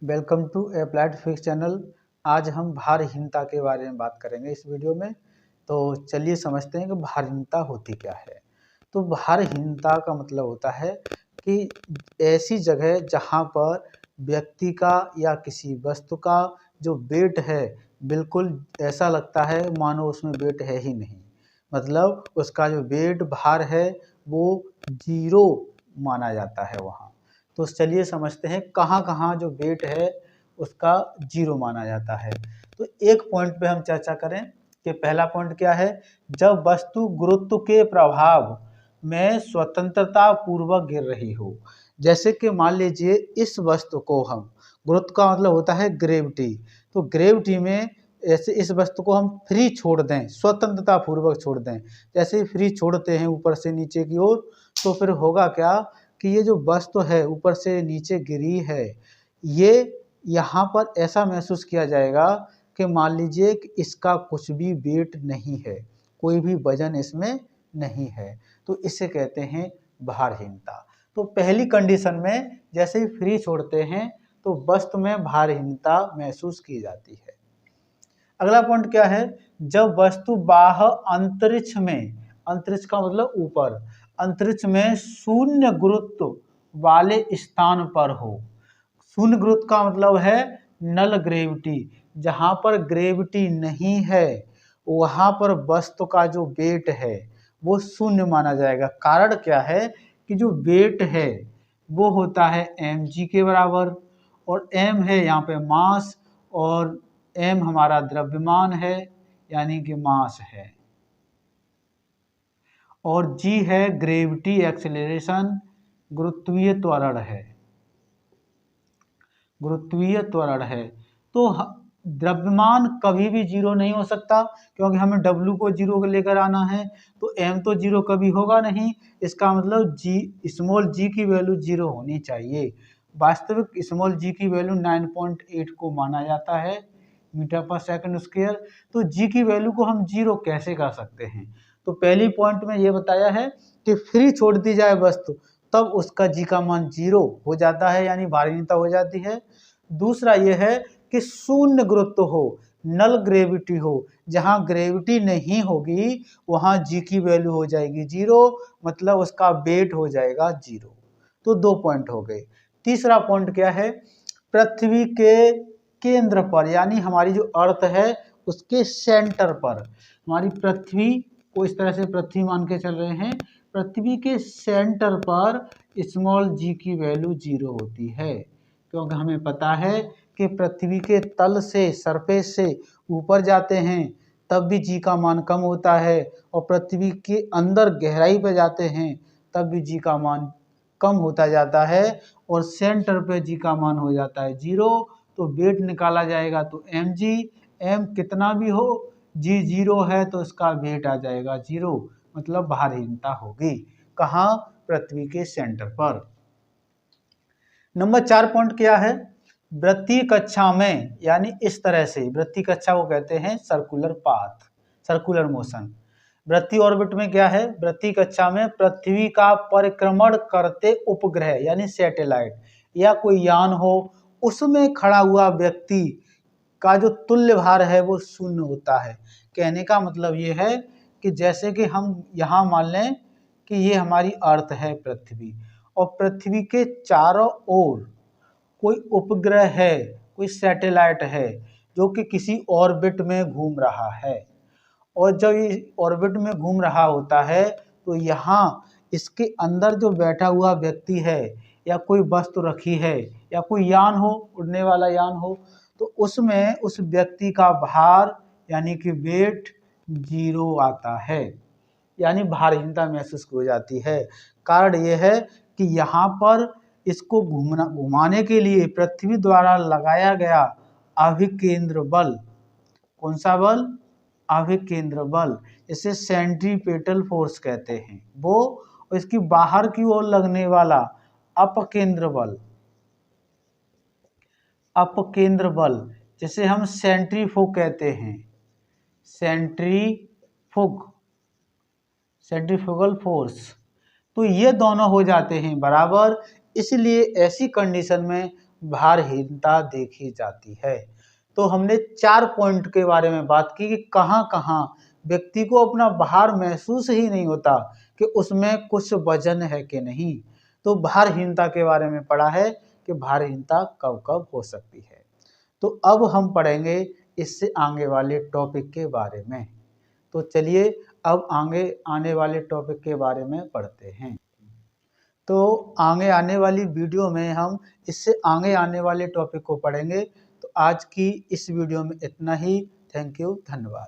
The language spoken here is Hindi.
Welcome to applied physics channel. आज हम भारहीनता के बारे में बात करेंगे इस वीडियो में। तो चलिए समझते हैं कि भारहीनता होती क्या है। तो भारहीनता का मतलब होता है कि ऐसी जगह जहां पर व्यक्ति का या किसी वस्तु का जो वेट है बिल्कुल ऐसा लगता है मानो उसमें वेट है ही नहीं, मतलब उसका जो वेट भार है वो जीरो माना जाता है वहाँ। तो चलिए समझते हैं कहाँ कहाँ जो वेट है उसका जीरो माना जाता है। तो एक पॉइंट पे हम चर्चा करें कि पहला पॉइंट क्या है, जब वस्तु गुरुत्व के प्रभाव में स्वतंत्रता पूर्वक गिर रही हो। जैसे कि मान लीजिए इस वस्तु को हम, गुरुत्व का मतलब होता है ग्रेविटी, तो ग्रेविटी में ऐसे इस वस्तु को हम फ्री छोड़ दें, स्वतंत्रता पूर्वक छोड़ दें, जैसे ही फ्री छोड़ते हैं ऊपर से नीचे की ओर, तो फिर होगा क्या कि ये जो वस्तु है ऊपर से नीचे गिरी है, ये यहाँ पर ऐसा महसूस किया जाएगा कि मान लीजिए कि इसका कुछ भी वेट नहीं है, कोई भी वजन इसमें नहीं है, तो इसे कहते हैं भारहीनता। तो पहली कंडीशन में जैसे ही फ्री छोड़ते हैं तो वस्तु में भारहीनता महसूस की जाती है। अगला पॉइंट क्या है, जब वस्तु बाह्य अंतरिक्ष में, अंतरिक्ष का मतलब ऊपर, अंतरिक्ष में शून्य गुरुत्व वाले स्थान पर हो। शून्य गुरुत्व का मतलब है नल ग्रेविटी, जहां पर ग्रेविटी नहीं है वहां पर वस्तु का जो वेट है वो शून्य माना जाएगा। कारण क्या है कि जो वेट है वो होता है mg के बराबर, और m है यहाँ पे मास, और m हमारा द्रव्यमान है यानी कि मास है, और g है ग्रेविटी एक्सेलरेशन, गुरुत्वीय त्वरण है, गुरुत्वीय त्वरण है। तो द्रव्यमान कभी भी जीरो नहीं हो सकता क्योंकि हमें W को जीरो को लेकर आना है, तो m तो जीरो कभी होगा नहीं। इसका मतलब स्मॉल g की वैल्यू जीरो होनी चाहिए। वास्तविक स्मॉल g की वैल्यू 9.8 को माना जाता है मीटर पर सेकंड स्क्वायर। तो g की वैल्यू को हम जीरो कैसे कर सकते हैं, तो पहली पॉइंट में ये बताया है कि फ्री छोड़ दी जाए वस्तु तब उसका g का मान जीरो हो जाता है यानी भारहीनता हो जाती है। दूसरा यह है कि शून्य गुरुत्व हो, नल ग्रेविटी हो, जहां ग्रेविटी नहीं होगी वहां g की वैल्यू हो जाएगी जीरो, मतलब उसका वेट हो जाएगा जीरो। तो 2 पॉइंट हो गए। तीसरा पॉइंट क्या है, पृथ्वी के केंद्र पर यानी हमारी जो अर्थ है उसके सेंटर पर, हमारी पृथ्वी को इस तरह से पृथ्वी मान के चल रहे हैं, पृथ्वी के सेंटर पर स्मॉल g की वैल्यू जीरो होती है, क्योंकि हमें पता है कि पृथ्वी के तल से, सरफेस से ऊपर जाते हैं तब भी g का मान कम होता है, और पृथ्वी के अंदर गहराई पर जाते हैं तब भी g का मान कम होता जाता है, और सेंटर पे g का मान हो जाता है जीरो। तो वेट निकाला जाएगा तो mg, m कितना भी हो, g जीरो है तो इसका वेट आ जाएगा जीरो, मतलब भारहीनता होगी कहाँ, पृथ्वी के सेंटर पर। नंबर 4 पॉइंट क्या है, वृत्तीय कक्षा में, यानी इस तरह से, वृत्तीय कक्षा को कहते हैं सर्कुलर पाथ, सर्कुलर मोशन। वृत्तीय ऑर्बिट में क्या है, वृत्तीय कक्षा में पृथ्वी का परिक्रमण करते उपग्रह यानी सैटेलाइट या कोई यान हो, उसमें खड़ा हुआ व्यक्ति का जो तुल्य भार है वो शून्य होता है। कहने का मतलब ये है कि जैसे कि हम यहाँ मान लें कि ये हमारी अर्थ है पृथ्वी, और पृथ्वी के चारों ओर कोई उपग्रह है, कोई सैटेलाइट है जो कि किसी ऑर्बिट में घूम रहा है, और जब ये ऑर्बिट में घूम रहा होता है तो यहाँ इसके अंदर जो बैठा हुआ व्यक्ति है या कोई वस्तु रखी है या कोई यान हो, उड़ने वाला यान हो, तो उसमें उस व्यक्ति का भार यानी कि वेट जीरो आता है, यानी भारहीनता महसूस हो जाती है। कारण यह है कि यहाँ पर इसको घुमाने के लिए पृथ्वी द्वारा लगाया गया अभिकेंद्र बल, कौन सा बल, अभिकेंद्र बल, इसे सेंट्रीपेटल फोर्स कहते हैं वो, और इसकी बाहर की ओर लगने वाला अपकेंद्र बल, अपकेंद्र बल जिसे हम सेंट्रीफ्यूग कहते हैं, सेंट्रीफ्यूग, सेंट्रीफ्यूगल फोर्स, तो ये दोनों हो जाते हैं बराबर, इसलिए ऐसी कंडीशन में भारहीनता देखी जाती है। तो हमने 4 पॉइंट के बारे में बात की कि कहाँ कहाँ व्यक्ति को अपना भार महसूस ही नहीं होता कि उसमें कुछ वजन है कि नहीं। तो भारहीनता के बारे में पढ़ा है कि भारहीनता कब कब हो सकती है। तो अब हम पढ़ेंगे इससे आगे वाले टॉपिक के बारे में। तो चलिए अब आगे आने वाले टॉपिक के बारे में पढ़ते हैं। तो आगे आने वाली वीडियो में हम इससे आगे आने वाले टॉपिक को पढ़ेंगे। तो आज की इस वीडियो में इतना ही। थैंक यू, धन्यवाद।